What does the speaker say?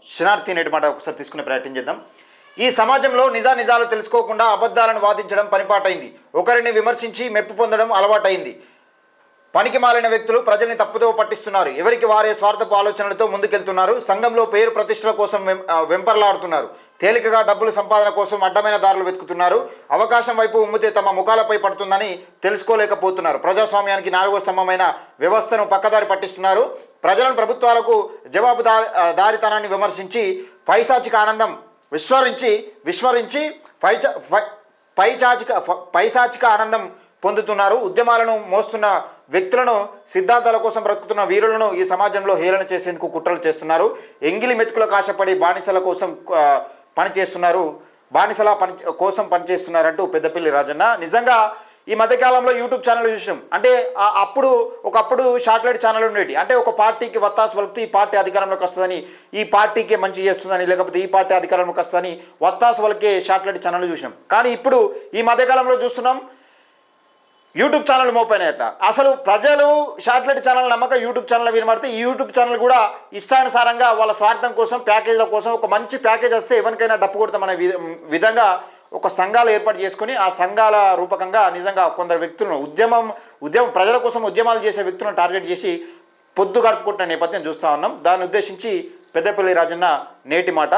శనార్థి నేటి మాట ఒకసారి తీసుకునే ప్రయత్నం చేద్దాం. ఈ సమాజంలో నిజాలు తెలుసుకోకుండా అబద్ధాలను వాదించడం పనిపాటైంది. ఒకరిని విమర్శించి మెప్పు పొందడం అలవాటైంది. పనికి మాలిన వ్యక్తులు ప్రజల్ని తప్పుదో పట్టిస్తున్నారు. ఎవరికి వారే స్వార్థపు ఆలోచనలతో ముందుకెళ్తున్నారు. సంఘంలో పేరు ప్రతిష్టల కోసం వెంపర్లాడుతున్నారు. తేలికగా డబ్బులు సంపాదన కోసం అడ్డమైన దారులు వెతుకుతున్నారు. అవకాశం వైపు ఉమ్మితే తమ ముఖాలపై పడుతుందని తెలుసుకోలేకపోతున్నారు. ప్రజాస్వామ్యానికి నాలుగో స్తంభమైన వ్యవస్థను పక్కదారి పట్టిస్తున్నారు. ప్రజలను ప్రభుత్వాలకు జవాబుదారితనాన్ని విమర్శించి పైశాచిక ఆనందం విస్మరించి పైశాచిక ఆనందం పొందుతున్నారు. ఉద్యమాలను మోస్తున్న వ్యక్తులను, సిద్ధాంతాల కోసం బ్రతుకుతున్న వీరులను ఈ సమాజంలో హేళన చేసేందుకు కుట్రలు చేస్తున్నారు. ఎంగిలి మెతుకులకు ఆశపడి బానిసల కోసం పనిచేస్తున్నారంటూ పెద్దపల్లి రాజన్న. నిజంగా ఈ మధ్యకాలంలో యూట్యూబ్ ఛానల్ చూసినాం. అంటే ఒకప్పుడు షార్ట్లైట్ ఛానల్ ఉండేవి. అంటే ఒక పార్టీకి వత్తాసు పలుకుతూ ఈ పార్టీ అధికారంలోకి వస్తుందని, ఈ పార్టీకే మంచి చేస్తుందని, లేకపోతే ఈ పార్టీ అధికారంలోకి వస్తుందని వత్తాసు పలికే షార్ట్లైట్ ఛానల్ చూసినాం. కానీ ఇప్పుడు ఈ మధ్యకాలంలో చూస్తున్నాం యూట్యూబ్ ఛానల్ మోపైనాయట. అసలు ప్రజలు షార్ట్లైట్ ఛానల్ నమ్మక యూట్యూబ్ ఛానల్ వినబడితే ఈ యూట్యూబ్ ఛానల్ కూడా ఇష్టానుసారంగా వాళ్ళ స్వార్థం కోసం, ప్యాకేజీల కోసం, ఒక మంచి ప్యాకేజ్ వస్తే ఎవరికైనా డప్పు కొడతామనే విధంగా ఒక సంఘాలు ఏర్పాటు చేసుకుని ఆ సంఘాల రూపకంగా నిజంగా కొందరు వ్యక్తులను ఉద్యమం ప్రజల కోసం ఉద్యమాలు చేసే వ్యక్తులను టార్గెట్ చేసి పొద్దు గడుపుకుంటున్న నేపథ్యం చూస్తూ ఉన్నాం. దాన్ని ఉద్దేశించి పెద్దపల్లి రాజన్న నేటి మాట.